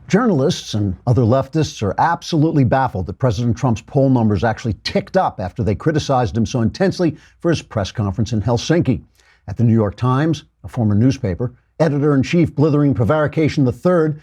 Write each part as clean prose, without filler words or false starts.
Journalists and other leftists are absolutely baffled that President Trump's poll numbers actually ticked up after they criticized him so intensely for his press conference in Helsinki. At the New York Times, a former newspaper, editor-in-chief Blithering Prevarication III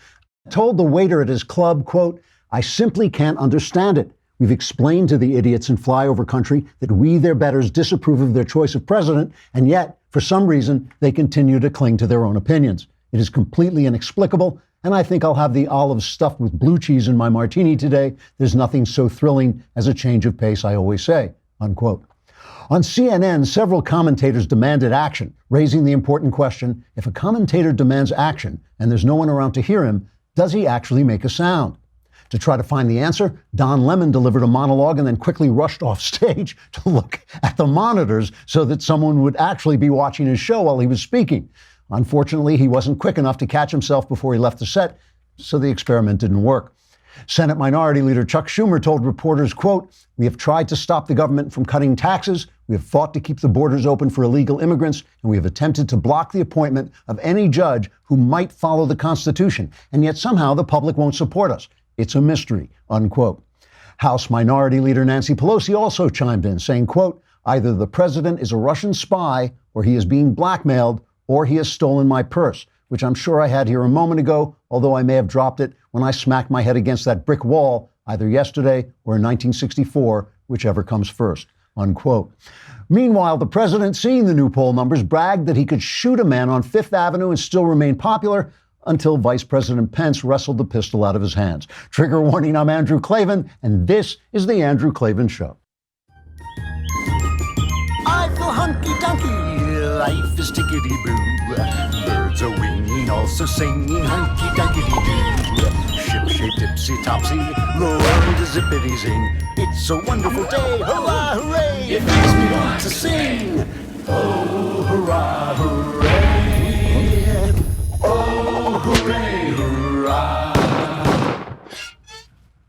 told the waiter at his club, quote, "I simply can't understand it. We've explained to the idiots in flyover country that we, their betters, disapprove of their choice of president, and yet, for some reason, they continue to cling to their own opinions. It is completely inexplicable, and I think I'll have the olives stuffed with blue cheese in my martini today. There's nothing so thrilling as a change of pace, I always say," unquote. On CNN, several commentators demanded action, raising the important question, if a commentator demands action and there's no one around to hear him, does he actually make a sound? To try to find the answer, Don Lemon delivered a monologue and then quickly rushed off stage to look at the monitors so that someone would actually be watching his show while he was speaking. Unfortunately, he wasn't quick enough to catch himself before he left the set, so the experiment didn't work. Senate Minority Leader Chuck Schumer told reporters, quote, "We have tried to stop the government from cutting taxes. We have fought to keep the borders open for illegal immigrants, and we have attempted to block the appointment of any judge who might follow the Constitution. And yet somehow the public won't support us. It's a mystery," unquote. House Minority Leader Nancy Pelosi also chimed in, saying, quote, "Either the president is a Russian spy, or he is being blackmailed, or he has stolen my purse," which I'm sure I had here a moment ago, although I may have dropped it when I smacked my head against that brick wall, either yesterday or in 1964, whichever comes first, unquote. Meanwhile, the president, seeing the new poll numbers, bragged that he could shoot a man on Fifth Avenue and still remain popular until Vice President Pence wrestled the pistol out of his hands. Trigger warning, I'm Andrew Klavan, and this is The Andrew Klavan Show. I feel hunky-dunky, life is tickety-boo. Birds are winging, also singing hunky-dunky-doo. Ship-shape, tipsy-topsy, the world is zippity-zing. It's a wonderful day, hurrah, hooray! It makes me want to sing. Oh, hurrah, hooray! Oh, hooray, hurrah!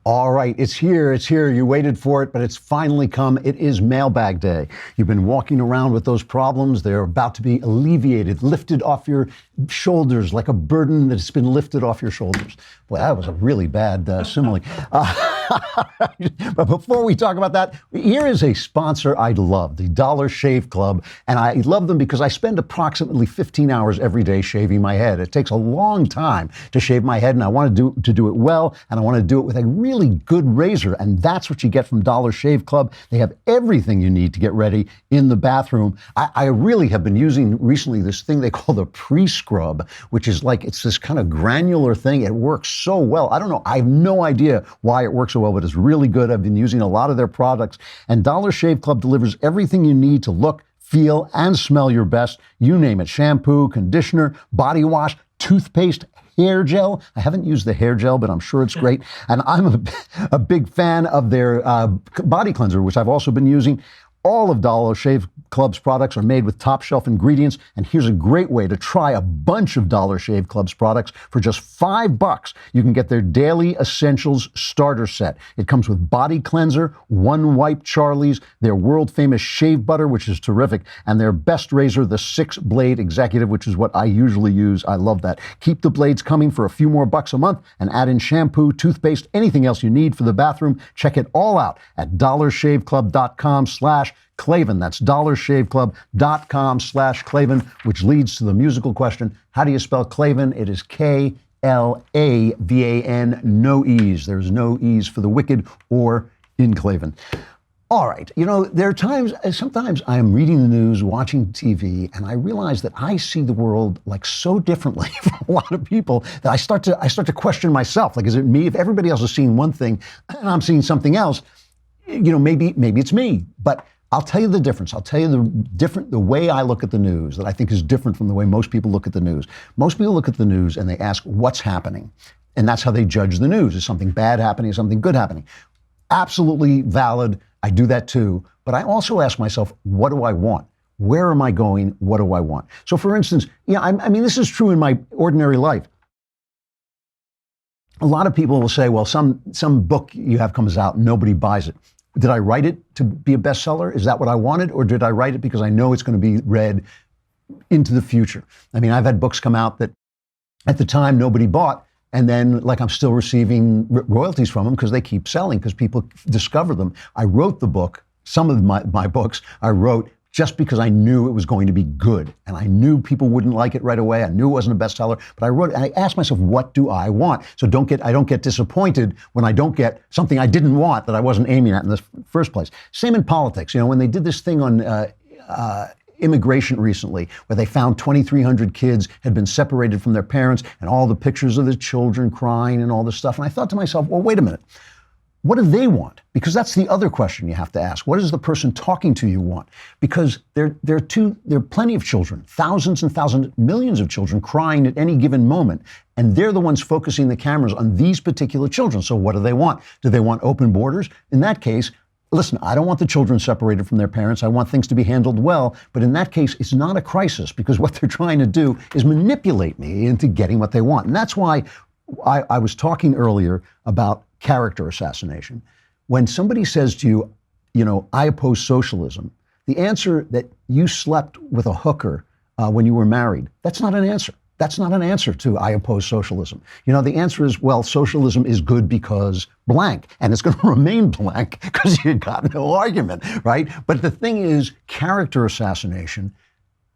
All right, it's here. You waited for it, but it's finally come. It is Mailbag Day. You've been walking around with those problems. They're about to be alleviated, lifted off your shoulders like a burden that's been lifted off your shoulders. Boy, that was a really bad simile. But before we talk about that, here is a sponsor I love, the Dollar Shave Club. And I love them because I spend approximately 15 hours every day shaving my head. It takes a long time to shave my head, and I want to do it well, and I want to do it with a really good razor. And that's what you get from Dollar Shave Club. They have everything you need to get ready in the bathroom. I really have been using recently this thing they call the pre-scrub, which is like, it's this kind of granular thing. It works so well. I don't know. I have no idea why it works so well, but it's really good. I've been using a lot of their products, and Dollar Shave Club delivers everything you need to look, feel, and smell your best. You name it: shampoo, conditioner, body wash, toothpaste, hair gel. I haven't used the hair gel, but I'm sure it's great. And I'm a big fan of their body cleanser, which I've also been using. All of Dollar Shave Club's products are made with top shelf ingredients. And here's a great way to try a bunch of Dollar Shave Club's products for just $5. You can get their Daily Essentials Starter Set. It comes with body cleanser, one wipe Charlie's, their world famous shave butter, which is terrific, and their best razor, the 6-blade Executive, which is what I usually use. I love that. Keep the blades coming for a few more bucks a month and add in shampoo, toothpaste, anything else you need for the bathroom. Check it all out at dollarshaveclub.com/Klavan. That's dollarshaveclub.com/Klavan, which leads to the musical question, how do you spell Klavan? It is Klavan, no E's. There's no E's for the wicked or in Klavan. All right. You know, there are times, sometimes I am reading the news, watching TV, and I realize that I see the world like so differently from a lot of people that I start to question myself. Like, is it me? If everybody else is seeing one thing and I'm seeing something else, you know, maybe it's me. But I'll tell you the difference. I'll tell you the way I look at the news that I think is different from the way most people look at the news. Most people look at the news and they ask, what's happening? And that's how they judge the news. Is something bad happening? Is something good happening? Absolutely valid. I do that too. But I also ask myself, what do I want? Where am I going? What do I want? So for instance, I mean, this is true in my ordinary life. A lot of people will say, well, some book you have comes out, nobody buys it. Did I write it to be a bestseller? Is that what I wanted? Or did I write it because I know it's going to be read into the future? I mean, I've had books come out that at the time nobody bought, And then, like, I'm still receiving royalties from them because they keep selling, because people discover them. I wrote the book, some of my books I wrote just because I knew it was going to be good. And I knew people wouldn't like it right away. I knew it wasn't a bestseller, but I wrote it, and I asked myself, what do I want? So I don't get disappointed when I don't get something I didn't want that I wasn't aiming at in the first place. Same in politics. You know, when they did this thing on immigration recently, where they found 2,300 kids had been separated from their parents, and all the pictures of the children crying and all this stuff. And I thought to myself, well, wait a minute. What do they want? Because that's the other question you have to ask. What does the person talking to you want? Because there are plenty of children, thousands and thousands, millions of children crying at any given moment. And they're the ones focusing the cameras on these particular children. So what do they want? Do they want open borders? In that case, listen, I don't want the children separated from their parents. I want things to be handled well. But in that case, it's not a crisis, because what they're trying to do is manipulate me into getting what they want. And that's why I was talking earlier about character assassination. When somebody says to you, you know, I oppose socialism, the answer that you slept with a hooker when you were married, that's not an answer. That's not an answer to I oppose socialism. You know, the answer is, well, socialism is good because blank, and it's going to remain blank because you got no argument, right? But the thing is, character assassination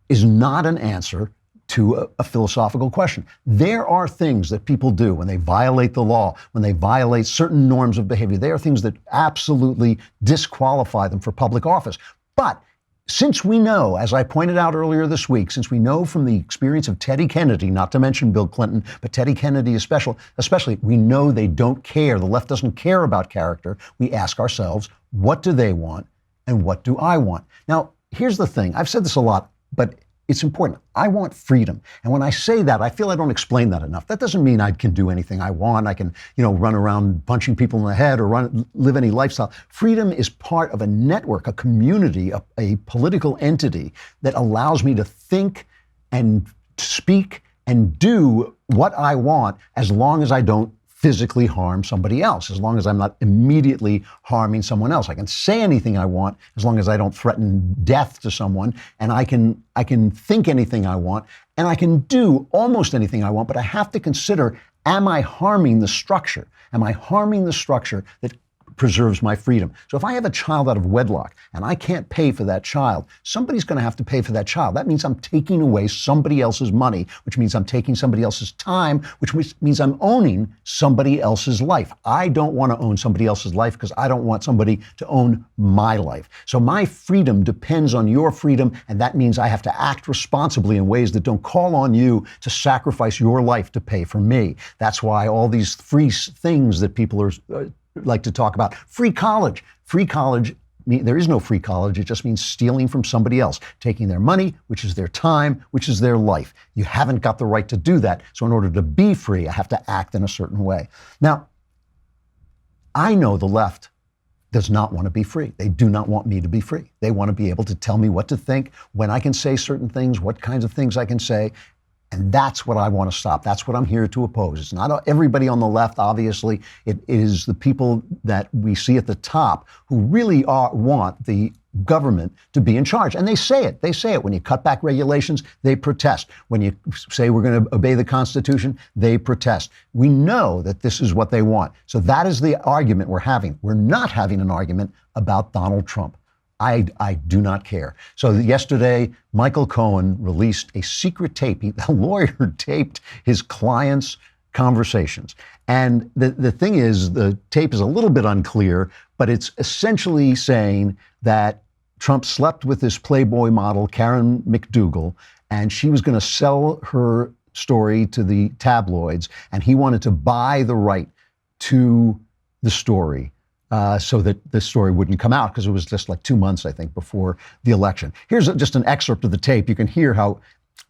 is not an answer to a philosophical question. There are things that people do when they violate the law, when they violate certain norms of behavior. They are things that absolutely disqualify them for public office. But since we know, as I pointed out earlier this week, since we know from the experience of Teddy Kennedy, not to mention Bill Clinton, but Teddy Kennedy especially, we know they don't care. The left doesn't care about character. We ask ourselves, what do they want and what do I want? Now, here's the thing. I've said this a lot, but it's important. I want freedom. And when I say that, I feel I don't explain that enough. That doesn't mean I can do anything I want. I can, you know, run around punching people in the head or live any lifestyle. Freedom is part of a network, a community, a political entity that allows me to think and speak and do what I want, as long as I don't physically harm somebody else, as long as I'm not immediately harming someone else. I can say anything I want as long as I don't threaten death to someone, and I can think anything I want, and I can do almost anything I want, but I have to consider, am I harming the structure? Am I harming the structure that preserves my freedom? So if I have a child out of wedlock and I can't pay for that child, somebody's going to have to pay for that child. That means I'm taking away somebody else's money, which means I'm taking somebody else's time, which means I'm owning somebody else's life. I don't want to own somebody else's life because I don't want somebody to own my life. So my freedom depends on your freedom, and that means I have to act responsibly in ways that don't call on you to sacrifice your life to pay for me. That's why all these free things that people are like to talk about. Free college. Free college, there is no free college. It just means stealing from somebody else, taking their money, which is their time, which is their life. You haven't got the right to do that. So in order to be free, I have to act in a certain way. Now, I know the left does not want to be free. They do not want me to be free. They want to be able to tell me what to think, when I can say certain things, what kinds of things I can say. And that's what I want to stop. That's what I'm here to oppose. It's not everybody on the left, obviously. It is the people that we see at the top who really want the government to be in charge. And they say it. They say it. When you cut back regulations, they protest. When you say we're going to obey the Constitution, they protest. We know that this is what they want. So that is the argument we're having. We're not having an argument about Donald Trump. I do not care. So yesterday, Michael Cohen released a secret tape. The lawyer taped his client's conversations. And the thing is, the tape is a little bit unclear, but it's essentially saying that Trump slept with this Playboy model, Karen McDougal, and she was going to sell her story to the tabloids, and he wanted to buy the right to the story. So that the story wouldn't come out, because it was just like 2 months, I think, before the election. Here's just an excerpt of the tape. You can hear how,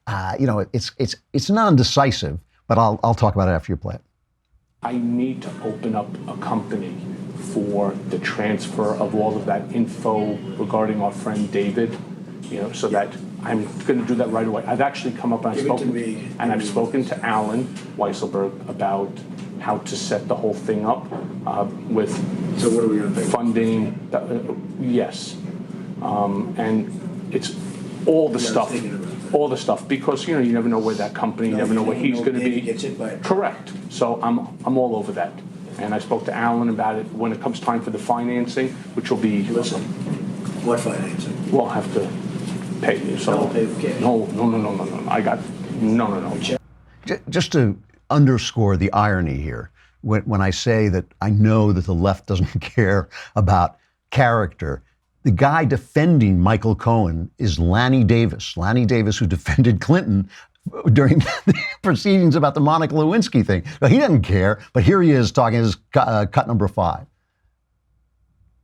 it's non-decisive, but I'll talk about it after you play it. I need to open up a company for the transfer of all of that info regarding our friend David, so that I'm going to do that right away. I've actually come up and I've spoken to Alan Weisselberg about how to set the whole thing up with So what are we going to pay? Funding. Yes. And it's all the stuff. all the stuff, because you never know where that company, you never know where he's going to be. Gets hit by it. Correct. So I'm all over that. And I spoke to Alan about it when it comes time for the financing, which will be. Listen, what financing? We'll have to pay you. So Don't pay with cash. No. I got no. Just to underscore the irony here, when I say that I know that the left doesn't care about character, the guy defending Michael Cohen is Lanny Davis. Lanny Davis, who defended Clinton during the proceedings about the Monica Lewinsky thing. Well, he doesn't care, but here he is talking. This is cut number 5.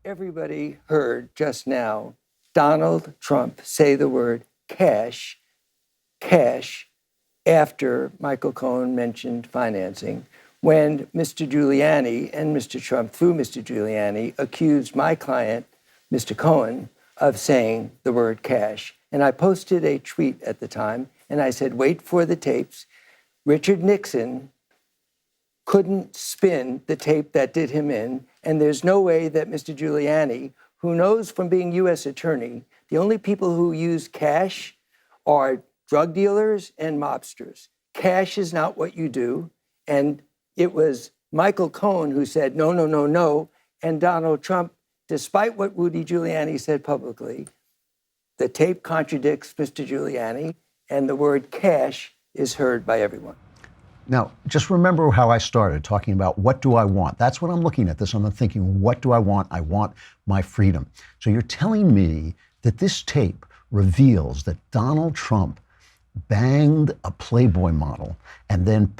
Everybody heard just now Donald Trump say the word cash after Michael Cohen mentioned financing, when Mr. Giuliani and Mr. Trump, through Mr. Giuliani, accused my client, Mr. Cohen, of saying the word cash. And I posted a tweet at the time, and I said, wait for the tapes. Richard Nixon couldn't spin the tape that did him in, and there's no way that Mr. Giuliani, who knows from being U.S. attorney, the only people who use cash are drug dealers and mobsters. Cash is not what you do. And it was Michael Cohen who said, no. And Donald Trump, despite what Rudy Giuliani said publicly, the tape contradicts Mr. Giuliani, and the word cash is heard by everyone. Now, just remember how I started talking about what do I want? That's what I'm looking at this. I'm thinking, what do I want? I want my freedom. So you're telling me that this tape reveals that Donald Trump banged a Playboy model and then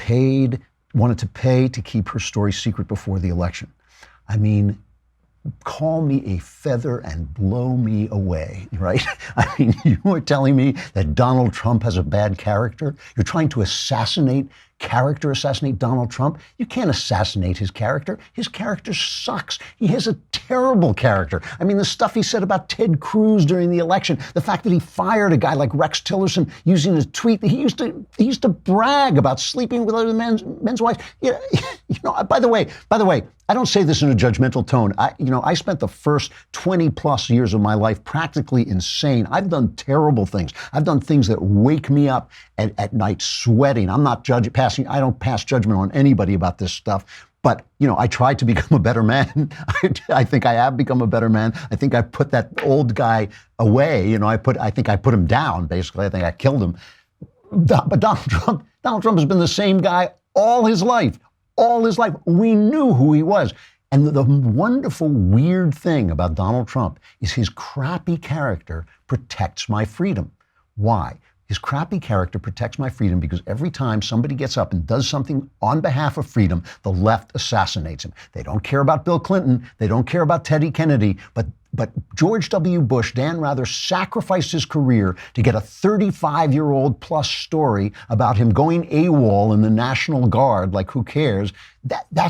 wanted to pay to keep her story secret before the election. I mean, call me a feather and blow me away, right? I mean, you are telling me that Donald Trump has a bad character? You're trying to assassinate Donald Trump? You can't assassinate his character. His character sucks. He has a terrible character. I mean, the stuff he said about Ted Cruz during the election, the fact that he fired a guy like Rex Tillerson using a tweet that he used to brag about sleeping with other men's wives. By the way, I don't say this in a judgmental tone. I spent the first 20 plus years of my life practically insane. I've done terrible things. I've done things that wake me up at night sweating. I'm not I don't pass judgment on anybody about this stuff. But, I tried to become a better man. I think I have become a better man. I think I put that old guy away. I think I put him down, basically. I think I killed him. But Donald Trump has been the same guy all his life. All his life. We knew who he was. And the wonderful, weird thing about Donald Trump is his crappy character protects my freedom. Why? His crappy character protects my freedom because every time somebody gets up and does something on behalf of freedom, the left assassinates him. They don't care about Bill Clinton. They don't care about Teddy Kennedy. But George W. Bush, Dan Rather, sacrificed his career to get a 35-year-old plus story about him going AWOL in the National Guard. Like, who cares?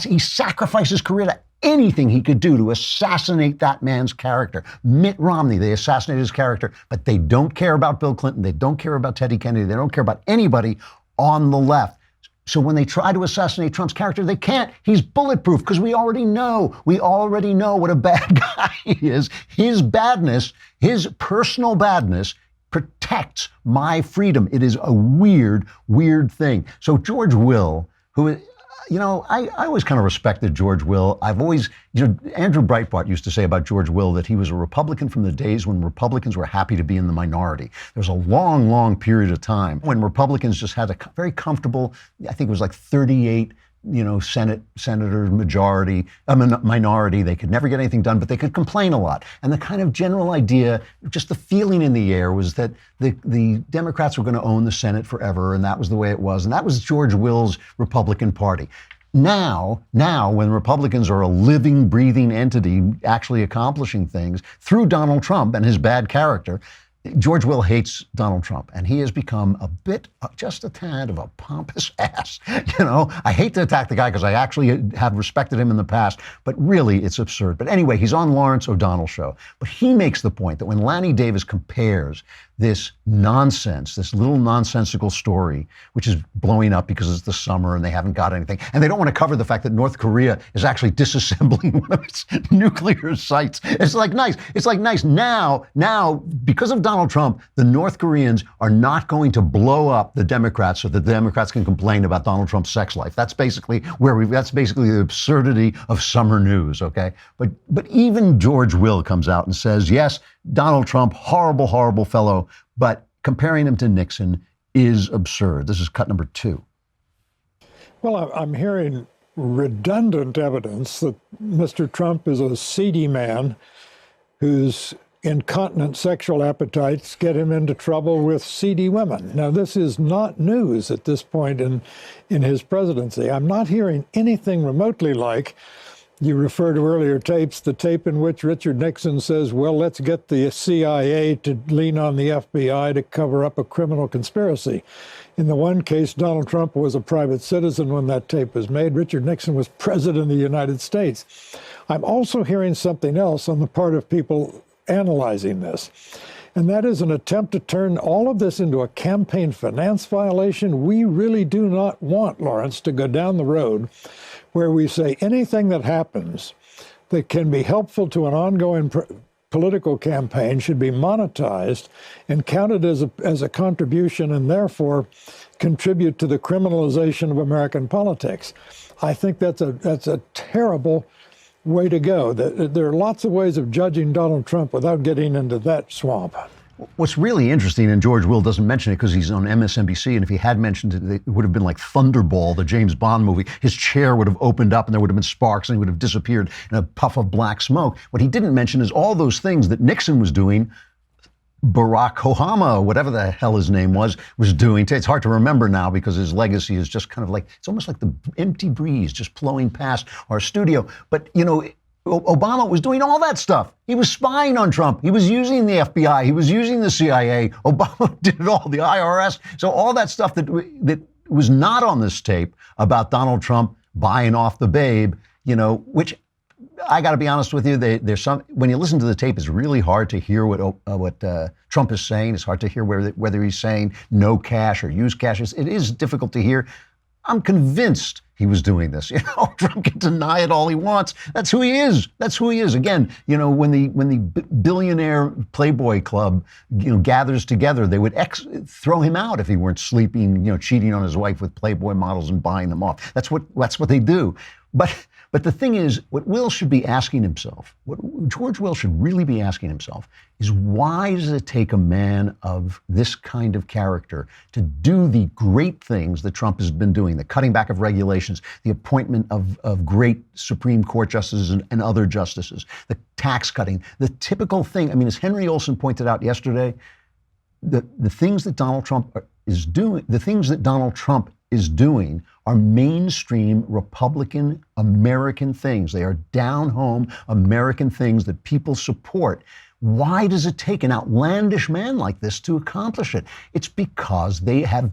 He sacrificed his career to anything he could do to assassinate that man's character. Mitt Romney, they assassinated his character, but they don't care about Bill Clinton. They don't care about Teddy Kennedy. They don't care about anybody on the left. So when they try to assassinate Trump's character, they can't. He's bulletproof because we already know what a bad guy he is. His badness, his personal badness, protects my freedom. It is a weird, weird thing. So George Will, who, I always kind of respected George Will. I've always, Andrew Breitbart used to say about George Will that he was a Republican from the days when Republicans were happy to be in the minority. There was a long, long period of time when Republicans just had a very comfortable, I think it was like 38, senator minority. They could never get anything done, but they could complain a lot. And the kind of general idea, just the feeling in the air was that the Democrats were going to own the Senate forever, and that was the way it was. And that was George Will's Republican Party. Now, when Republicans are a living, breathing entity actually accomplishing things through Donald Trump and his bad character, George Will hates Donald Trump, and he has become just a tad of a pompous ass. I hate to attack the guy because I actually have respected him in the past, but really it's absurd. But anyway, he's on Lawrence O'Donnell's show. But he makes the point that when Lanny Davis compares this nonsense, this little nonsensical story, which is blowing up because it's the summer and they haven't got anything, and they don't want to cover the fact that North Korea is actually disassembling one of its nuclear sites. It's like nice. Now, because of Donald Donald Trump, the North Koreans are not going to blow up the Democrats so that the Democrats can complain about Donald Trump's sex life. That's basically that's basically the absurdity of summer news, okay? But even George Will comes out and says, yes, Donald Trump, horrible, horrible fellow, but comparing him to Nixon is absurd. This is cut number 2. Well, I'm hearing redundant evidence that Mr. Trump is a seedy man whose incontinent sexual appetites get him into trouble with seedy women. Now, this is not news at this point in his presidency. I'm not hearing anything remotely like, you refer to earlier tapes, the tape in which Richard Nixon says, well, let's get the CIA to lean on the FBI to cover up a criminal conspiracy. In the one case, Donald Trump was a private citizen when that tape was made. Richard Nixon was president of the United States. I'm also hearing something else on the part of people analyzing this, and that is an attempt to turn all of this into a campaign finance violation. We really do not want, Lawrence, to go down the road where we say anything that happens that can be helpful to an ongoing political campaign should be monetized and counted as a contribution and therefore contribute to the criminalization of American politics. I think that's a terrible way to go. There are lots of ways of judging Donald Trump without getting into that swamp. What's really interesting, and George Will doesn't mention it because he's on MSNBC, and if he had mentioned it, it would have been like Thunderball, the James Bond movie. His chair would have opened up and there would have been sparks and he would have disappeared in a puff of black smoke. What he didn't mention is all those things that Nixon was doing, Barack Obama, whatever the hell his name was doing. It's hard to remember now because his legacy is just kind of like, it's almost like the empty breeze just blowing past our studio. But, you know, Obama was doing all that stuff. He was spying on Trump. He was using the FBI. He was using the CIA. Obama did it all, the IRS. So all that stuff that was not on this tape about Donald Trump buying off the babe, you know, which I got to be honest with you, there's some, when you listen to the tape, it's really hard to hear what Trump is saying. It's hard to hear whether he's saying no cash or use cash. It is difficult to hear. I'm convinced he was doing this. You know, Trump can deny it all he wants. That's who he is. That's who he is. Again, you know, when the billionaire Playboy Club, you know, gathers together, they would throw him out if he weren't sleeping, you know, cheating on his wife with Playboy models and buying them off. That's what they do. But the thing is, what Will should be asking himself, what George Will should really be asking himself, is why does it take a man of this kind of character to do the great things that Trump has been doing, the cutting back of regulations, the appointment of great Supreme Court justices and other justices, the tax cutting, the typical thing. I mean, as Henry Olsen pointed out yesterday, the things that Donald Trump is doing are mainstream Republican American things. They are down-home American things that people support. Why does it take an outlandish man like this to accomplish it? It's because they have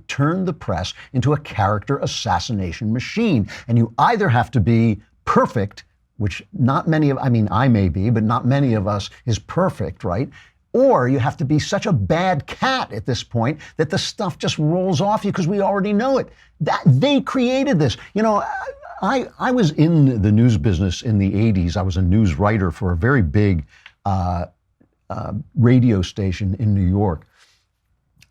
turned the press into a character assassination machine. And you either have to be perfect, which not many of, I mean, I may be, but not many of us is perfect, right? Or you have to be such a bad cat at this point that the stuff just rolls off you because we already know it. That they created this. You know, I was in the news business in the 80s. I was a news writer for a very big radio station in New York.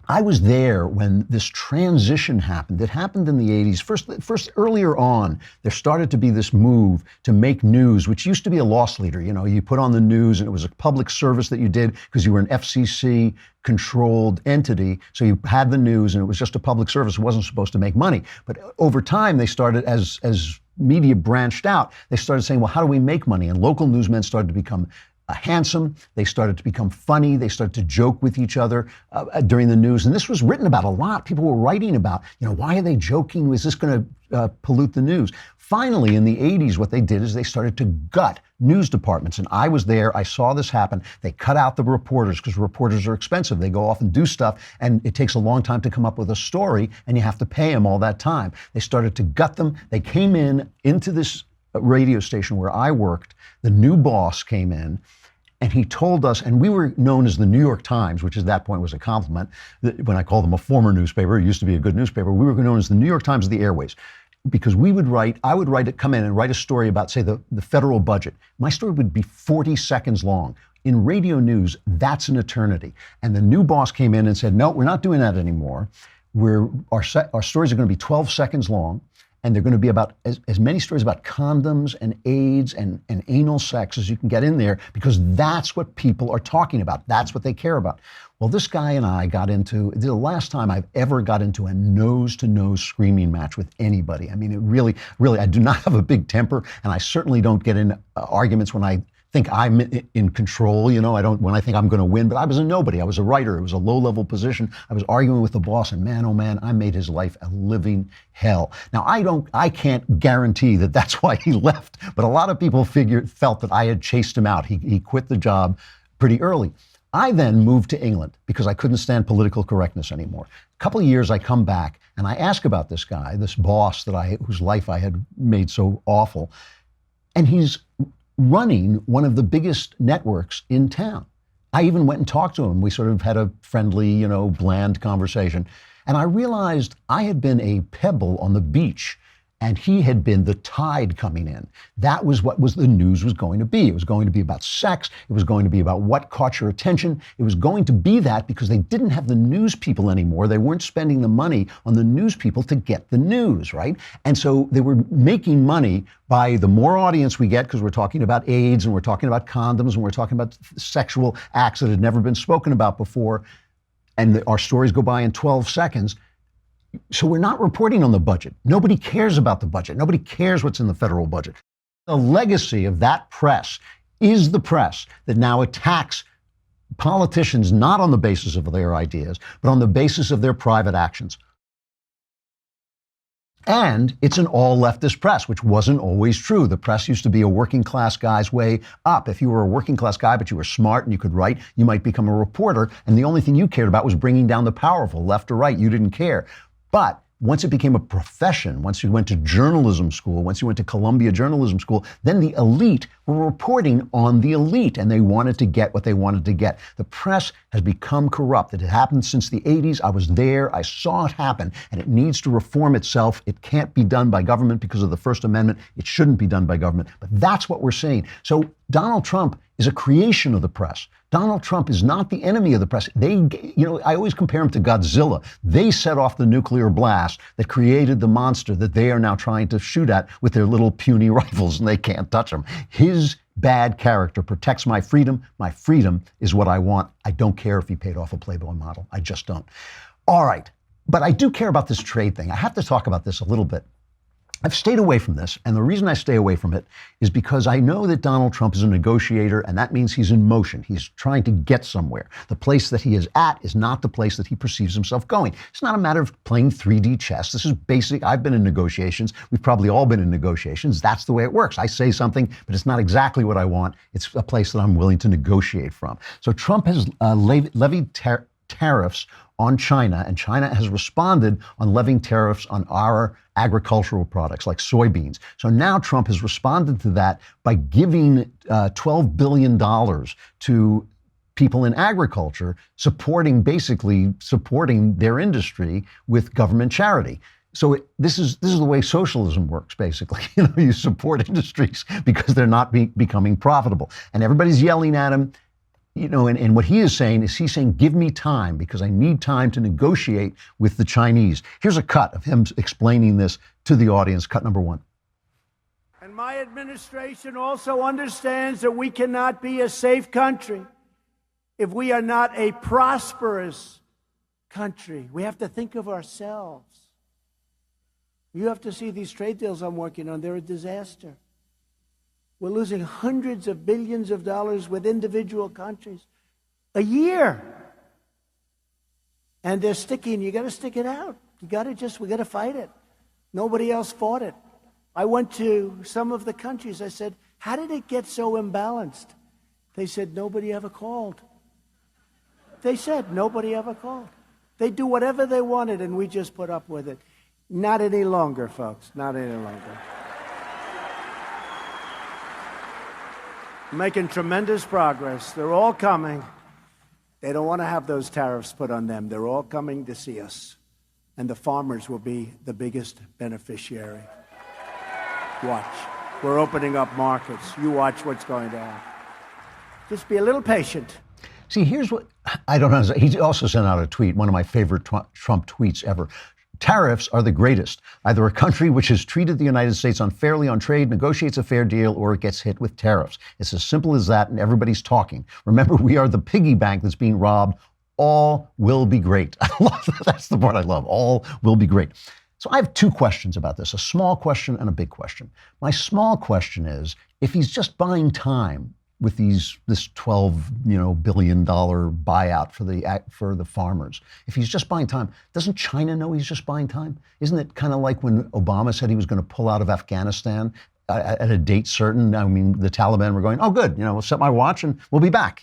I was there when this transition happened. It happened in the 80s. First, earlier on, there started to be this move to make news, which used to be a loss leader. You know, you put on the news and it was a public service that you did because you were an FCC-controlled entity. So you had the news and it was just a public service. It wasn't supposed to make money. But over time, they started, as media branched out, they started saying, well, how do we make money? And local newsmen started to become handsome. They started to become funny. They started to joke with each other during the news. And this was written about a lot. People were writing about, you know, why are they joking? Is this going to pollute the news? Finally, in the 80s, what they did is they started to gut news departments. And I was there. I saw this happen. They cut out the reporters because reporters are expensive. They go off and do stuff, and it takes a long time to come up with a story, and you have to pay them all that time. They started to gut them. They came into this radio station where I worked. The new boss came in, and he told us, and we were known as the New York Times, which at that point was a compliment. When I called them a former newspaper, it used to be a good newspaper, we were known as the New York Times of the airways. Because I would come in and write a story about, say, the federal budget. My story would be 40 seconds long. in radio news, that's an eternity. And the new boss came in and said, no, we're not doing that anymore. Our stories are going to be 12 seconds long, and they're going to be about as many stories about condoms and AIDS and anal sex as you can get in there, because that's what people are talking about. That's what they care about. Well, this guy and I got into, the last time I've ever got into a nose-to-nose screaming match with anybody. I mean, it really, I do not have a big temper, and I certainly don't get in arguments when I think I'm in control, when I think I'm going to win, but I was a nobody. I was a writer. It was a low-level position. I was arguing with the boss, and man, oh man, I made his life a living hell. Now, I can't guarantee that that's why he left, but a lot of people felt that I had chased him out. He quit the job pretty early. I then moved to England because I couldn't stand political correctness anymore. A couple of years, I come back and I ask about this guy, this boss whose life I had made so awful, and he's running one of the biggest networks in town. I even went and talked to him. We sort of had a friendly, bland conversation. And I realized I had been a pebble on the beach, and he had been the tide coming in. That was what the news was going to be. It was going to be about sex. It was going to be about what caught your attention. It was going to be that because they didn't have the news people anymore. They weren't spending the money on the news people to get the news, right? And so they were making money by the more audience we get, because we're talking about AIDS and we're talking about condoms and we're talking about sexual acts that had never been spoken about before. And our stories go by in 12 seconds. So we're not reporting on the budget. Nobody cares about the budget. Nobody cares what's in the federal budget. The legacy of that press is the press that now attacks politicians not on the basis of their ideas, but on the basis of their private actions. And it's an all leftist press, which wasn't always true. The press used to be a working class guy's way up. If you were a working class guy, but you were smart and you could write, you might become a reporter. And the only thing you cared about was bringing down the powerful, left or right. You didn't care. But once it became a profession, once you went to journalism school, once you went to Columbia Journalism School, then the elite were reporting on the elite, and they wanted to get what they wanted to get. The press has become corrupt. It had happened since the 80s. I was there. I saw it happen, and it needs to reform itself. It can't be done by government because of the First Amendment. It shouldn't be done by government. But that's what we're seeing. So Donald Trump is a creation of the press. Donald Trump is not the enemy of the press. I always compare him to Godzilla. They set off the nuclear blast that created the monster that they are now trying to shoot at with their little puny rifles, and they can't touch him. His bad character protects my freedom. My freedom is what I want. I don't care if he paid off a Playboy model. I just don't. All right. But I do care about this trade thing. I have to talk about this a little bit. I've stayed away from this, and the reason I stay away from it is because I know that Donald Trump is a negotiator, and that means he's in motion. He's trying to get somewhere. The place that he is at is not the place that he perceives himself going. It's not a matter of playing 3D chess. This is basic. I've been in negotiations. We've probably all been in negotiations. That's the way it works. I say something, but it's not exactly what I want. It's a place that I'm willing to negotiate from. So Trump has levied tariffs on China, and China has responded on levying tariffs on our agricultural products like soybeans. So now Trump has responded to that by giving $12 billion to people in agriculture, supporting their industry with government charity. So this is the way socialism works, basically. You support industries because they're not becoming profitable. And everybody's yelling at him. And what he is saying is he's saying, give me time because I need time to negotiate with the Chinese. Here's a cut of him explaining this to the audience, cut number 1. And my administration also understands that we cannot be a safe country if we are not a prosperous country. We have to think of ourselves. You have to see these trade deals I'm working on. They're a disaster. We're losing hundreds of billions of dollars with individual countries a year. And they're sticking. You got to stick it out. We got to fight it. Nobody else fought it. I went to some of the countries. I said, how did it get so imbalanced? They said, nobody ever called. They said, nobody ever called. They do whatever they wanted, and we just put up with it. Not any longer, folks. Not any longer. Making tremendous progress. They're all coming. They don't want to have those tariffs put on them. They're all coming to see us. And the farmers will be the biggest beneficiary. Watch. We're opening up markets. You watch what's going to happen. Just be a little patient. See, here's what I don't know. He also sent out a tweet, one of my favorite Trump tweets ever. Tariffs are the greatest. Either a country which has treated the United States unfairly on trade negotiates a fair deal, or it gets hit with tariffs. It's as simple as that, and everybody's talking. Remember, we are the piggy bank that's being robbed. All will be great. I love that. That's the part I love. All will be great. So I have two questions about this, a small question and a big question. My small question is, if he's just buying time with this $12 billion buyout for the farmers, if he's just buying time, doesn't China know he's just buying time? Isn't it kind of like when Obama said he was going to pull out of Afghanistan at a date certain? I mean, the Taliban were going, oh, good, we'll set my watch and we'll be back,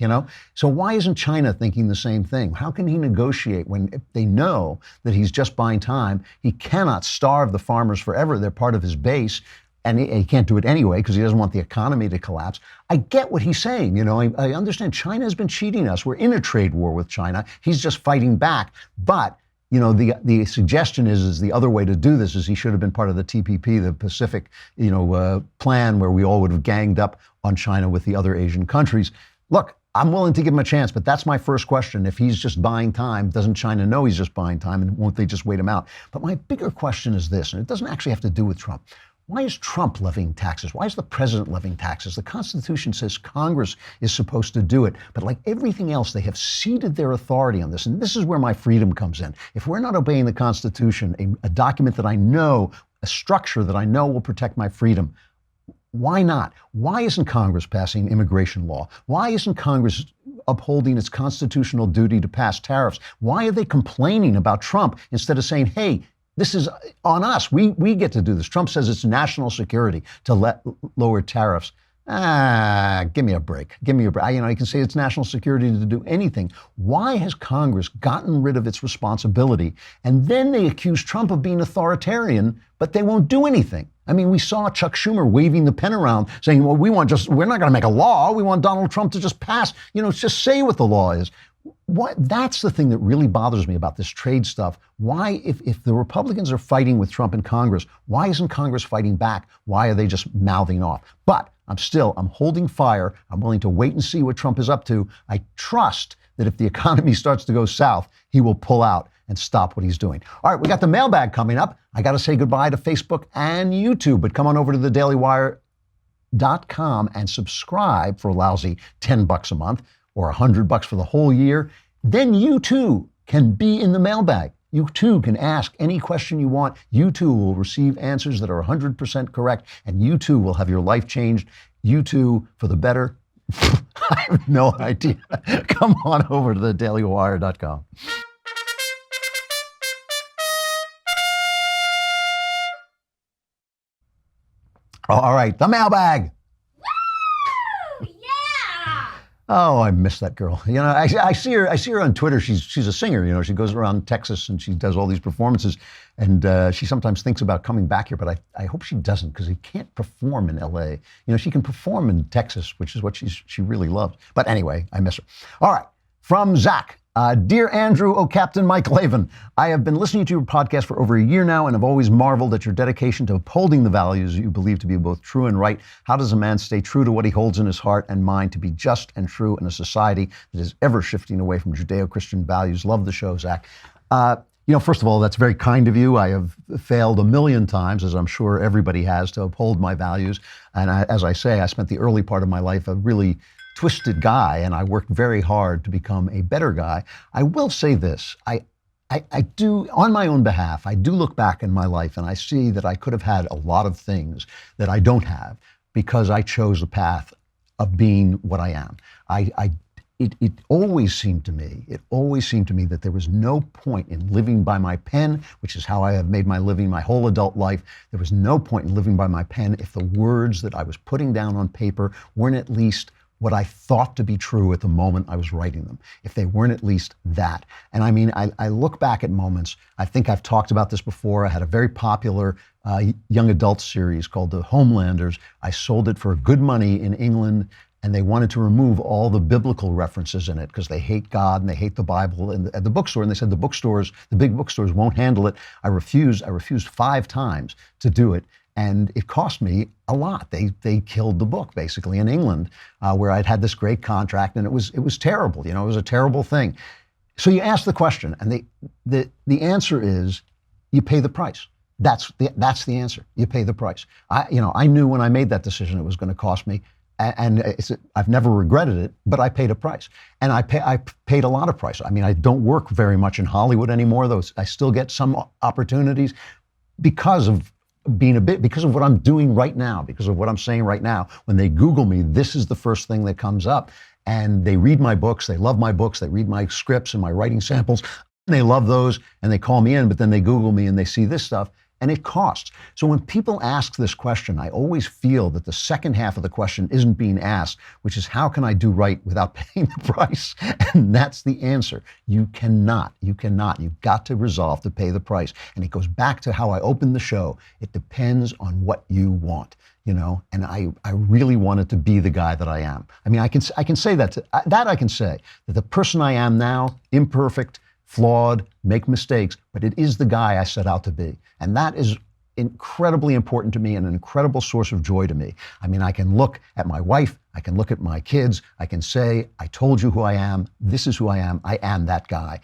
So why isn't China thinking the same thing? How can he negotiate when if they know that he's just buying time? He cannot starve the farmers forever. They're part of his base. And he can't do it anyway because he doesn't want the economy to collapse. I get what he's saying. I understand China has been cheating us. We're in a trade war with China. He's just fighting back. But, the suggestion is the other way to do this is he should have been part of the TPP, the Pacific, plan where we all would have ganged up on China with the other Asian countries. Look, I'm willing to give him a chance, but that's my first question. If he's just buying time, doesn't China know he's just buying time, and won't they just wait him out? But my bigger question is this, and it doesn't actually have to do with Trump. Why is Trump levying taxes? Why is the president levying taxes? The Constitution says Congress is supposed to do it. But like everything else, they have ceded their authority on this. And this is where my freedom comes in. If we're not obeying the Constitution, a document that I know, a structure that I know will protect my freedom, why not? Why isn't Congress passing immigration law? Why isn't Congress upholding its constitutional duty to pass tariffs? Why are they complaining about Trump instead of saying, hey, this is on us. We get to do this. Trump says it's national security to lower tariffs. Give me a break. Give me a break. You can say it's national security to do anything. Why has Congress gotten rid of its responsibility? And then they accuse Trump of being authoritarian, but they won't do anything. I mean, we saw Chuck Schumer waving the pen around saying, well, we're not going to make a law. We want Donald Trump to just pass, just say what the law is. That's the thing that really bothers me about this trade stuff. Why, if the Republicans are fighting with Trump in Congress, why isn't Congress fighting back? Why are they just mouthing off? But I'm holding fire. I'm willing to wait and see what Trump is up to. I trust that if the economy starts to go south, he will pull out and stop what he's doing. All right, we got the mailbag coming up. I got to say goodbye to Facebook and YouTube, but come on over to thedailywire.com and subscribe for a lousy $10 a month. Or $100 for the whole year, then you too can be in the mailbag. You too can ask any question you want. You too will receive answers that are 100% correct, and you too will have your life changed. You too, for the better. I have no idea. Come on over to thedailywire.com. All right, the mailbag. Oh, I miss that girl. I see her on Twitter. She's a singer. She goes around Texas and she does all these performances. And she sometimes thinks about coming back here, but I hope she doesn't, because he can't perform in L.A. She can perform in Texas, which is what she really loves. But anyway, I miss her. All right, from Zach. Dear Andrew, Captain Mike Klavan, I have been listening to your podcast for over a year now and have always marveled at your dedication to upholding the values you believe to be both true and right. How does a man stay true to what he holds in his heart and mind to be just and true in a society that is ever shifting away from Judeo-Christian values? Love the show, Zach. First of all, that's very kind of you. I have failed a million times, as I'm sure everybody has, to uphold my values. And as I say, I spent the early part of my life a really twisted guy, and I worked very hard to become a better guy. I will say this, I do, on my own behalf, I do look back in my life and I see that I could have had a lot of things that I don't have because I chose the path of being what I am. It always seemed to me that there was no point in living by my pen, which is how I have made my living my whole adult life. There was no point in living by my pen if the words that I was putting down on paper weren't at least what I thought to be true at the moment I was writing them, if they weren't at least that. And I mean, I look back at moments, I think I've talked about this before. I had a very popular young adult series called The Homelanders. I sold it for good money in England, and they wanted to remove all the biblical references in it because they hate God and they hate the Bible at the bookstore. And they said the big bookstores won't handle it. I refused 5 times to do it. And it cost me a lot. They killed the book, basically, in England, where I'd had this great contract, and it was terrible. It was a terrible thing. So you ask the question, and the answer is, you pay the price. That's the answer. You pay the price. I knew when I made that decision it was going to cost me, and I've never regretted it. But I paid a price, and I paid a lot of price. I mean, I don't work very much in Hollywood anymore, though I still get some opportunities because of because of what I'm doing right now, because of what I'm saying right now. When they Google me, this is the first thing that comes up. And they read my books, they love my books, they read my scripts and my writing samples, and they love those, and they call me in, but then they Google me and they see this stuff, and it costs. So when people ask this question, I always feel that the second half of the question isn't being asked, which is, how can I do right without paying the price? And that's the answer. You cannot. You've got to resolve to pay the price. And it goes back to how I opened the show. It depends on what you want. And I really wanted to be the guy that I am. I mean, I can say that I can say that the person I am now, imperfect, flawed, make mistakes, but it is the guy I set out to be. And that is incredibly important to me and an incredible source of joy to me. I mean, I can look at my wife, I can look at my kids, I can say, I told you who I am, this is who I am that guy.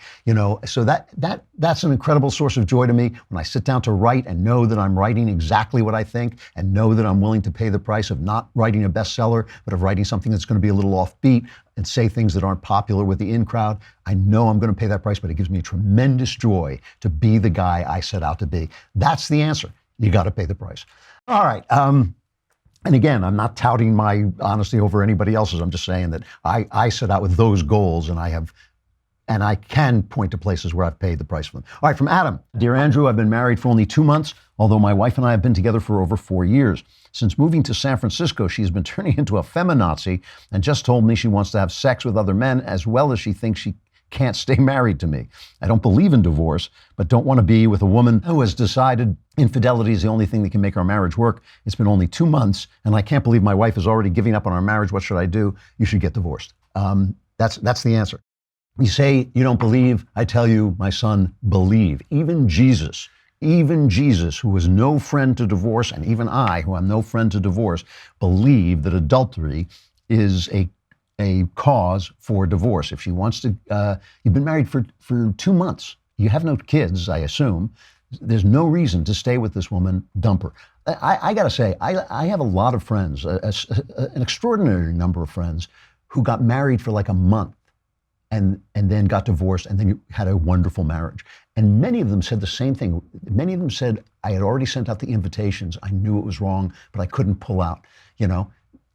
So that's an incredible source of joy to me when I sit down to write and know that I'm writing exactly what I think, and know that I'm willing to pay the price of not writing a bestseller, but of writing something that's going to be a little offbeat and say things that aren't popular with the in crowd. I know I'm going to pay that price, but it gives me tremendous joy to be the guy I set out to be. That's the answer. You got to pay the price. All right. And again, I'm not touting my honesty over anybody else's. I'm just saying that I set out with those goals, and I can point to places where I've paid the price for them. All right, from Adam. Dear Andrew, I've been married for only 2 months, although my wife and I have been together for over 4 years. Since moving to San Francisco, she's been turning into a feminazi and just told me she wants to have sex with other men, as well as she thinks she can't stay married to me. I don't believe in divorce, but don't want to be with a woman who has decided infidelity is the only thing that can make our marriage work. It's been only 2 months, and I can't believe my wife is already giving up on our marriage. What should I do? You should get divorced. That's the answer. You say you don't believe. I tell you, my son, believe. Even Jesus, who was no friend to divorce, and even I, who am no friend to divorce, believe that adultery is a cause for divorce. If she wants to, you've been married for 2 months. You have no kids, I assume. There's no reason to stay with this woman. Dump her. I got to say, I have a lot of friends, an extraordinary number of friends who got married for like a month and then got divorced and then had a wonderful marriage. And many of them said the same thing. Many of them said, I had already sent out the invitations. I knew it was wrong, but I couldn't pull out,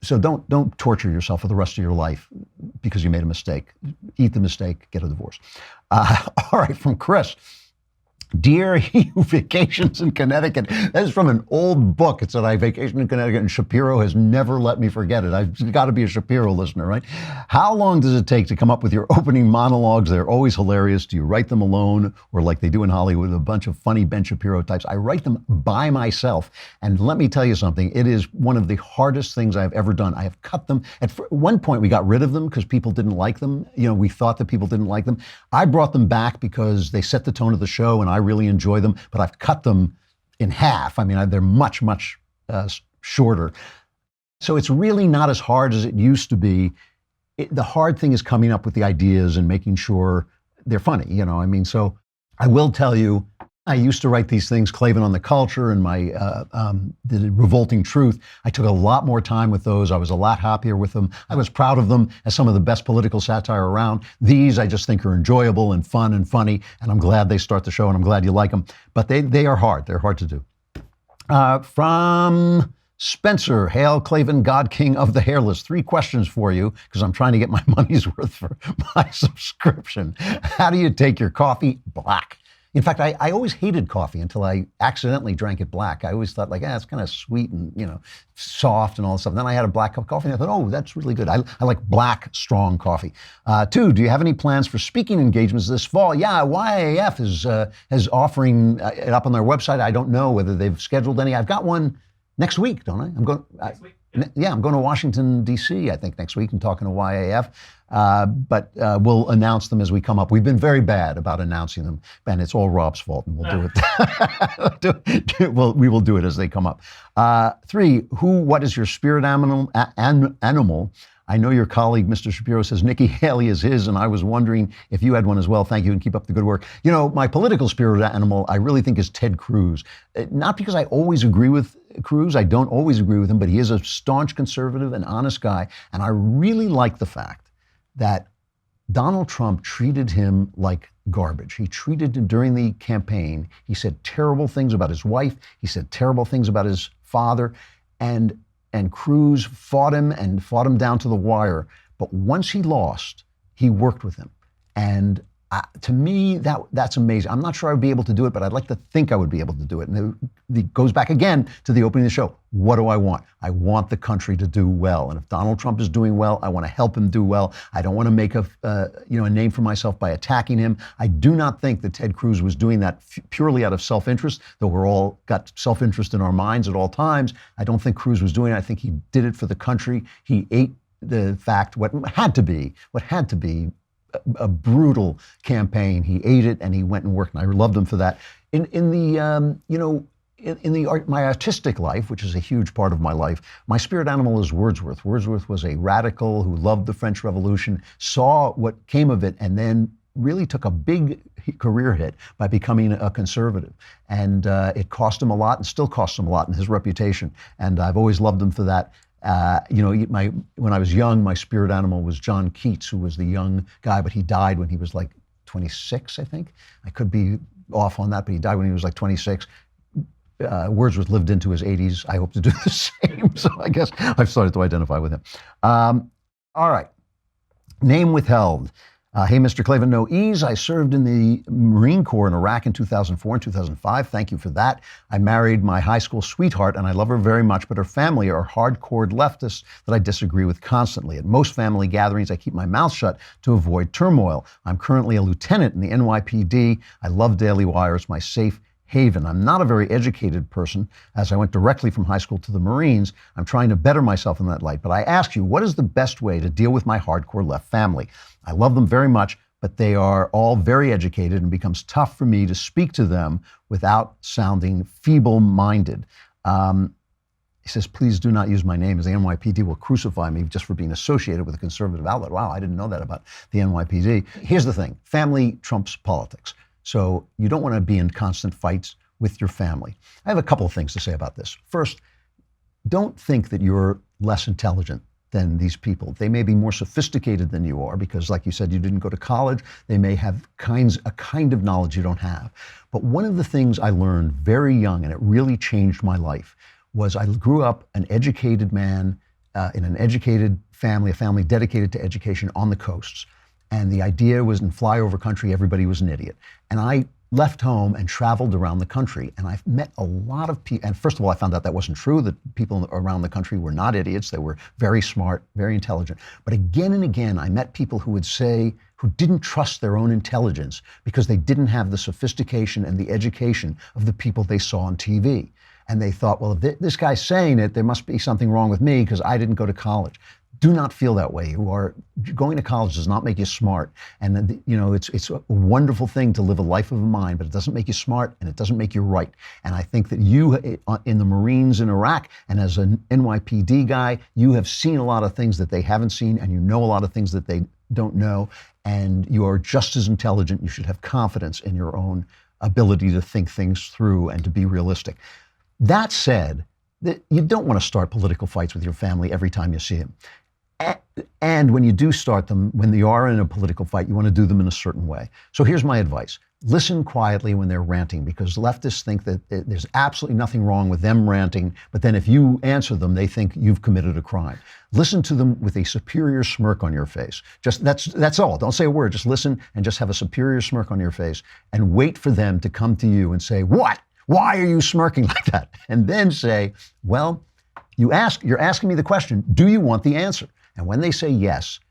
So don't torture yourself for the rest of your life because you made a mistake. Eat the mistake, get a divorce. All right, from Chris. Dear he who vacations in Connecticut. That is from an old book. It said, I vacation in Connecticut, and Shapiro has never let me forget it. I've got to be a Shapiro listener, right? How long does it take to come up with your opening monologues? They're always hilarious. Do you write them alone, or like they do in Hollywood, a bunch of funny Ben Shapiro types? I write them by myself. And let me tell you something. It is one of the hardest things I've ever done. I have cut them. At one point, we got rid of them because people didn't like them. We thought that people didn't like them. I brought them back because they set the tone of the show, and I really enjoy them, but I've cut them in half. I mean, they're much, much shorter. So it's really not as hard as it used to be. The hard thing is coming up with the ideas and making sure they're funny, So I will tell you, I used to write these things, Klavan on the Culture and my The Revolting Truth. I took a lot more time with those. I was a lot happier with them. I was proud of them as some of the best political satire around. These I just think are enjoyable and fun and funny, and I'm glad they start the show, and I'm glad you like them. But they are hard. They're hard to do. From Spencer, hail Klavan, God King of the Hairless. 3 questions for you, because I'm trying to get my money's worth for my subscription. How do you take your coffee black? In fact, I always hated coffee until I accidentally drank it black. I always thought it's kind of sweet and, soft and all this stuff. And then I had a black cup of coffee and I thought, oh, that's really good. I like black, strong coffee. 2, do you have any plans for speaking engagements this fall? Yeah, YAF is offering it up on their website. I don't know whether they've scheduled any. I've got one next week, don't I? Yeah, I'm going to Washington, D.C., I think, next week and talking to YAF. But we'll announce them as we come up. We've been very bad about announcing them, and it's all Rob's fault, and we'll do it. We will do it as they come up. 3, what is your spirit animal? I know your colleague, Mr. Shapiro, says Nikki Haley is his, and I was wondering if you had one as well. Thank you, and keep up the good work. You know, my political spirit animal, I really think, is Ted Cruz. Not because I always agree with Cruz. I don't always agree with him, but he is a staunch conservative and honest guy, and I really like the fact that Donald Trump treated him like garbage. He treated him during the campaign. He said terrible things about his wife. He said terrible things about his father, and Cruz fought him down to the wire. But once he lost, he worked with him. And to me, that's amazing. I'm not sure I would be able to do it, but I'd like to think I would be able to do it. And it goes back again to the opening of the show. What do I want? I want the country to do well. And if Donald Trump is doing well, I want to help him do well. I don't want to make a name for myself by attacking him. I do not think that Ted Cruz was doing that purely out of self-interest, though we're all got self-interest in our minds at all times. I don't think Cruz was doing it. I think he did it for the country. He ate the fact, what had to be a brutal campaign. He ate it and he went and worked, and I loved him for that. My artistic life, which is a huge part of my life, my spirit animal is Wordsworth. Wordsworth was a radical who loved the French Revolution, saw what came of it, and then really took a big career hit by becoming a conservative. And it cost him a lot and still costs him a lot in his reputation. And I've always loved him for that. When I was young, my spirit animal was John Keats, who was the young guy, but he died when he was like 26, I think. I could be off on that, but he died when he was like 26. Wordsworth lived into his 80s. I hope to do the same. So I guess I've started to identify with him. All right. Name withheld. Hey, Mr. Klavan, no ease. I served in the Marine Corps in Iraq in 2004 and 2005. Thank you for that. I married my high school sweetheart, and I love her very much, but her family are hardcore leftists that I disagree with constantly. At most family gatherings, I keep my mouth shut to avoid turmoil. I'm currently a lieutenant in the NYPD. I love Daily Wire. It's my safe haven. I'm not a very educated person, as I went directly from high school to the Marines. I'm trying to better myself in that light. But I ask you, what is the best way to deal with my hardcore left family? I love them very much, but they are all very educated, and it becomes tough for me to speak to them without sounding feeble-minded. He says, please do not use my name, as the NYPD will crucify me just for being associated with a conservative outlet. Wow, I didn't know that about the NYPD. Here's the thing. Family trumps politics. So you don't want to be in constant fights with your family. I have a couple of things to say about this. First, don't think that you're less intelligent than these people. They may be more sophisticated than you are because, like you said, you didn't go to college. They may have a kind of knowledge you don't have. But one of the things I learned very young, and it really changed my life, was I grew up an educated man in an educated family, a family dedicated to education on the coasts. And the idea was in flyover country, everybody was an idiot. And I left home and traveled around the country, and I've met a lot of people. And first of all, I found out that wasn't true, that people around the country were not idiots. They were very smart, very intelligent. But again and again, I met people who would say, who didn't trust their own intelligence because they didn't have the sophistication and the education of the people they saw on TV. And they thought, well, if this guy's saying it, there must be something wrong with me because I didn't go to college. Do not feel that way. Going to college does not make you smart. And it's a wonderful thing to live a life of a mind, but it doesn't make you smart and it doesn't make you right. And I think that you, in the Marines in Iraq and as an NYPD guy, you have seen a lot of things that they haven't seen, and you know a lot of things that they don't know. And you are just as intelligent. You should have confidence in your own ability to think things through and to be realistic. That said, you don't want to start political fights with your family every time you see them. And when you do start them, when you are in a political fight, you want to do them in a certain way. So here's my advice. Listen quietly when they're ranting, because leftists think that there's absolutely nothing wrong with them ranting, but then if you answer them, they think you've committed a crime. Listen to them with a superior smirk on your face. Just that's all. Don't say a word. Just listen and just have a superior smirk on your face and wait for them to come to you and say, "What? Why are you smirking like that?" And then say, "Well, you're asking me the question. Do you want the answer?" And when they say yes,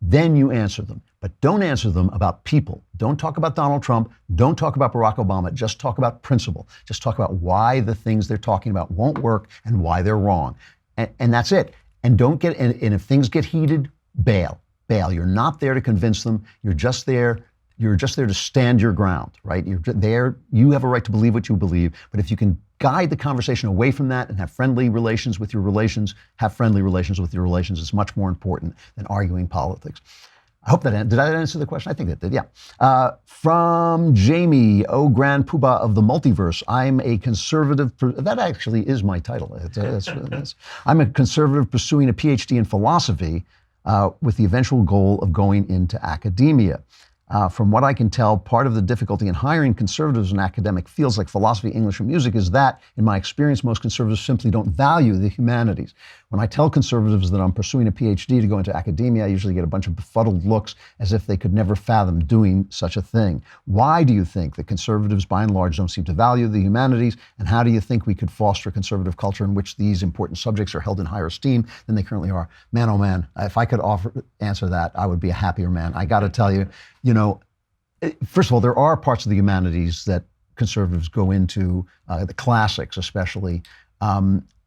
then you answer them. But don't answer them about people. Don't talk about Donald Trump. Don't talk about Barack Obama. Just talk about principle. Just talk about why the things they're talking about won't work and why they're wrong. and that's it. And don't get, and if things get heated, bail. You're not there to convince them. You're just there to stand your ground, right? You're there, you have a right to believe what you believe, but if you can guide the conversation away from that and have friendly relations with your relations, it's much more important than arguing politics. I hope that, did I answer the question? I think that did, yeah. From Jamie, oh grand poobah of the multiverse, I'm a conservative, that actually is my title. I'm a conservative pursuing a PhD in philosophy with the eventual goal of going into academia. From what I can tell, part of the difficulty in hiring conservatives in academic fields like philosophy, English, and music is that, in my experience, most conservatives simply don't value the humanities. When I tell conservatives that I'm pursuing a PhD to go into academia, I usually get a bunch of befuddled looks as if they could never fathom doing such a thing. Why do you think that conservatives, by and large, don't seem to value the humanities? And how do you think we could foster a conservative culture in which these important subjects are held in higher esteem than they currently are? Man, oh man, if I could answer that, I would be a happier man. I got to tell you, first of all, there are parts of the humanities that conservatives go into, the classics especially,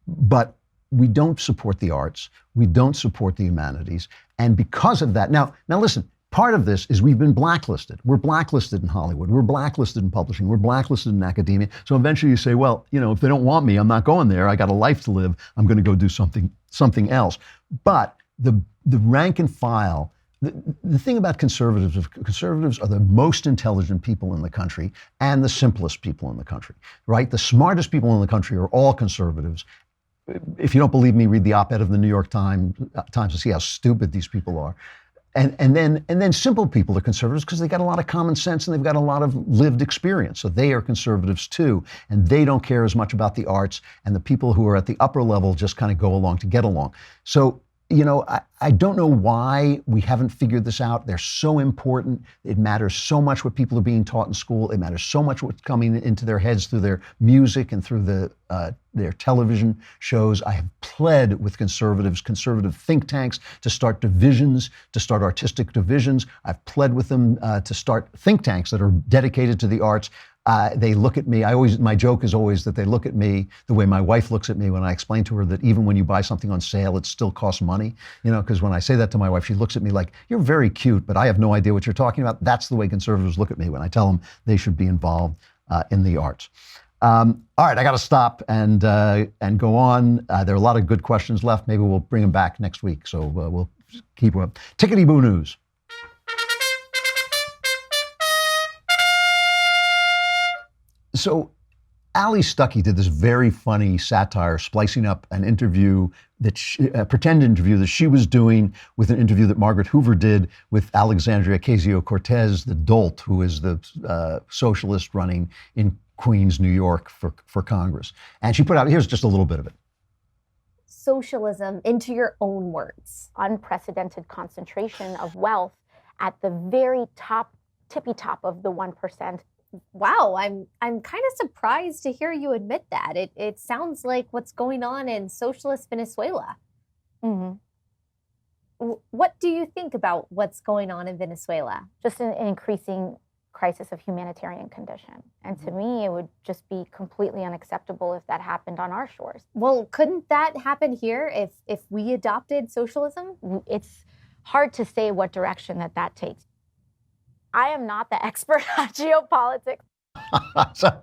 but we don't support the arts, we don't support the humanities, and because of that, now listen, part of this is we've been blacklisted. We're blacklisted in Hollywood, we're blacklisted in publishing, we're blacklisted in academia, so eventually you say, well, if they don't want me, I'm not going there, I got a life to live, I'm going to go do something else. But the rank and file, the thing about conservatives are the most intelligent people in the country and the simplest people in the country, right? The smartest people in the country are all conservatives. If you don't believe me, read the op-ed of the New York Times to see how stupid these people are. And then simple people are conservatives because they got a lot of common sense and they've got a lot of lived experience. So they are conservatives too, and they don't care as much about the arts, and the people who are at the upper level just kind of go along to get along. So I don't know why we haven't figured this out. They're so important. It matters so much what people are being taught in school. It matters so much what's coming into their heads through their music and through their television shows. I have pled with conservative think tanks to start divisions, to start artistic divisions. I've pled with them to start think tanks that are dedicated to the arts. They look at me, my joke is always that they look at me the way my wife looks at me when I explain to her that even when you buy something on sale, it still costs money. Because when I say that to my wife, she looks at me like, you're very cute, but I have no idea what you're talking about. That's the way conservatives look at me when I tell them they should be involved in the arts. All right, I got to stop and go on. There are a lot of good questions left. Maybe we'll bring them back next week. So we'll keep up. Tickety-boo news. So Ali Stuckey did this very funny satire, splicing up an interview a pretend interview that she was doing with an interview that Margaret Hoover did with Alexandria Ocasio-Cortez, the dolt who is the socialist running in Queens, New York for Congress. And she put out, here's just a little bit of it. Socialism, into your own words, unprecedented concentration of wealth at the very top, tippy top of the 1%. Wow, I'm kind of surprised to hear you admit that. It sounds like what's going on in socialist Venezuela. Mm-hmm. What do you think about what's going on in Venezuela? Just an increasing crisis of humanitarian condition. And to me, it would just be completely unacceptable if that happened on our shores. Well, couldn't that happen here if we adopted socialism? It's hard to say what direction that takes. I am not the expert on geopolitics.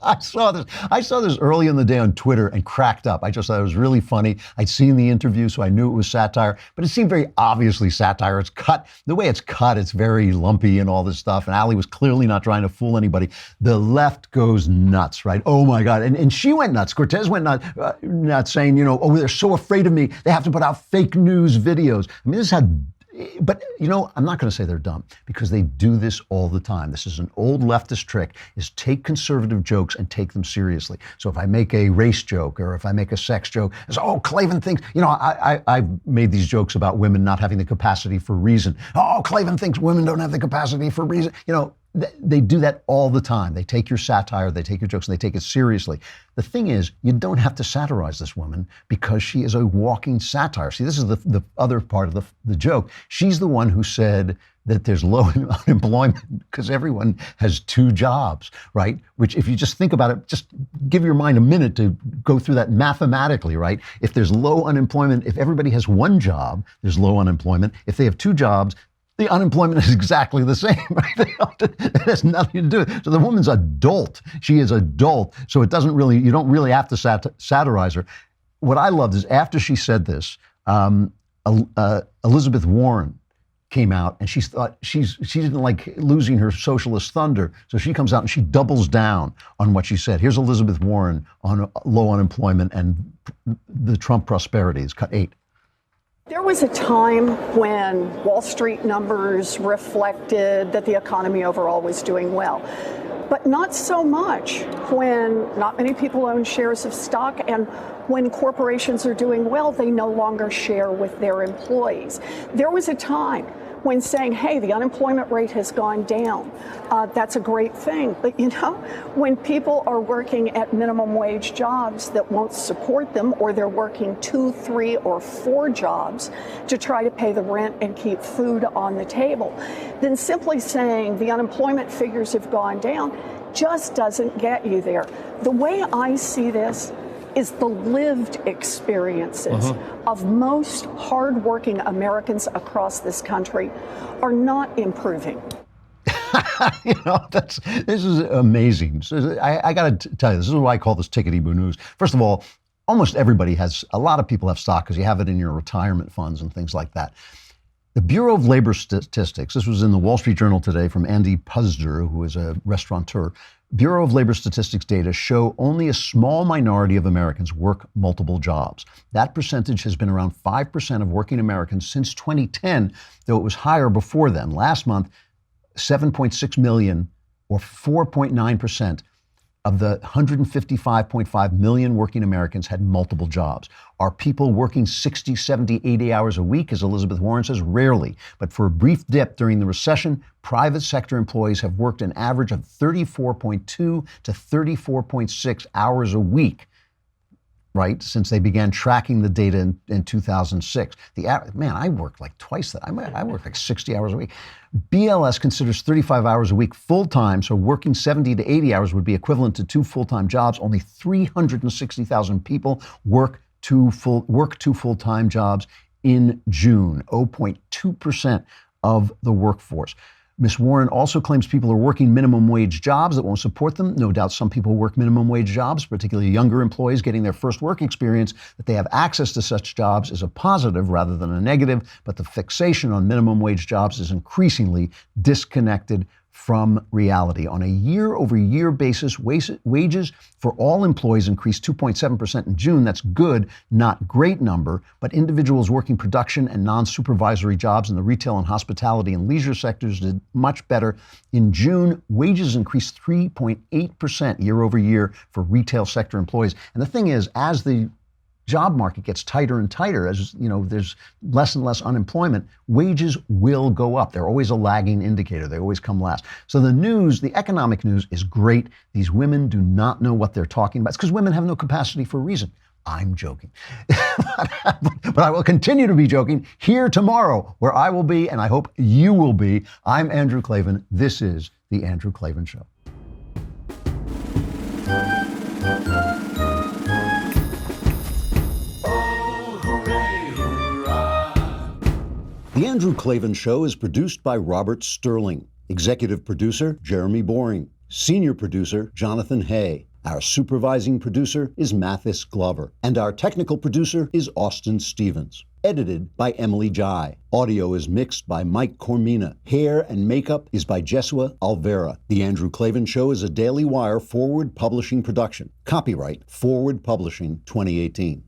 I saw this early in the day on Twitter and cracked up. I just thought it was really funny. I'd seen the interview, so I knew it was satire, but it seemed very obviously satire. It's cut, the way it's cut, it's very lumpy and all this stuff. And Ali was clearly not trying to fool anybody. The left goes nuts, right? Oh my God. And she went nuts. Cortez went nuts saying, oh, they're so afraid of me. They have to put out fake news videos. I mean, this had. But, I'm not going to say they're dumb because they do this all the time. This is an old leftist trick, is take conservative jokes and take them seriously. So if I make a race joke or if I make a sex joke, it's, Klavan thinks, I've made these jokes about women not having the capacity for reason. Klavan thinks women don't have the capacity for reason. They do that all the time. They take your satire, they take your jokes, and they take it seriously. The thing is, you don't have to satirize this woman because she is a walking satire. See, this is the other part of the joke. She's the one who said that there's low unemployment because everyone has 2 jobs, right? Which, if you just think about it, just give your mind a minute to go through that mathematically, right? If there's low unemployment, if everybody has 1 job, there's low unemployment. If they have 2 jobs, the unemployment is exactly the same, right? It has nothing to do with it. So the woman's a dolt. She is a dolt. So it doesn't really, you don't really have to satirize her. What I loved is after she said this, Elizabeth Warren came out and she thought she didn't like losing her socialist thunder. So she comes out and she doubles down on what she said. Here's Elizabeth Warren on low unemployment and the Trump prosperity. It's cut 8. There was a time when Wall Street numbers reflected that the economy overall was doing well, but not so much when not many people own shares of stock, and when corporations are doing well, they no longer share with their employees. There was a time when saying, hey, the unemployment rate has gone down, that's a great thing. But when people are working at minimum wage jobs that won't support them, or they're working 2, 3, or 4 jobs to try to pay the rent and keep food on the table, then simply saying the unemployment figures have gone down just doesn't get you there. The way I see this is the lived experiences of most hardworking Americans across this country are not improving. This is amazing. So I got to tell you, this is why I call this tickety-boo news. First of all, almost everybody a lot of people have stock because you have it in your retirement funds and things like that. The Bureau of Labor Statistics, this was in the Wall Street Journal today from Andy Puzder, who is a restaurateur. Bureau of Labor Statistics data show only a small minority of Americans work multiple jobs. That percentage has been around 5% of working Americans since 2010, though it was higher before then. Last month, 7.6 million, or 4.9%, of the 155.5 million working Americans had multiple jobs. Are people working 60, 70, 80 hours a week, as Elizabeth Warren says? Rarely. But for a brief dip during the recession, private sector employees have worked an average of 34.2 to 34.6 hours a week, right, since they began tracking the data in 2006. I work like twice that. I work like 60 hours a week. BLS considers 35 hours a week full-time, so working 70 to 80 hours would be equivalent to 2 full-time jobs. Only 360,000 people work 2 full-time jobs in June, 0.2% of the workforce. Ms. Warren also claims people are working minimum wage jobs that won't support them. No doubt some people work minimum wage jobs, particularly younger employees getting their first work experience. That they have access to such jobs is a positive rather than a negative, but the fixation on minimum wage jobs is increasingly disconnected from reality. On a year-over-year basis, wages for all employees increased 2.7% in June. That's good, not great number, but individuals working production and non-supervisory jobs in the retail and hospitality and leisure sectors did much better. In June, wages increased 3.8% year over year for retail sector employees. And the thing is, as the job market gets tighter and tighter, as there's less and less unemployment, wages will go up. They're always a lagging indicator. They always come last. So the economic news is great. These women do not know what they're talking about. It's because women have no capacity for reason. I'm joking. But I will continue to be joking here tomorrow, where I will be, and I hope you will be. I'm Andrew Klavan. This is The Andrew Klavan Show. The Andrew Klavan Show is produced by Robert Sterling. Executive producer, Jeremy Boring. Senior producer, Jonathan Hay. Our supervising producer is Mathis Glover. And our technical producer is Austin Stevens. Edited by Emily Jai. Audio is mixed by Mike Cormina. Hair and makeup is by Jesua Alvera. The Andrew Klavan Show is a Daily Wire Forward Publishing production. Copyright Forward Publishing 2018.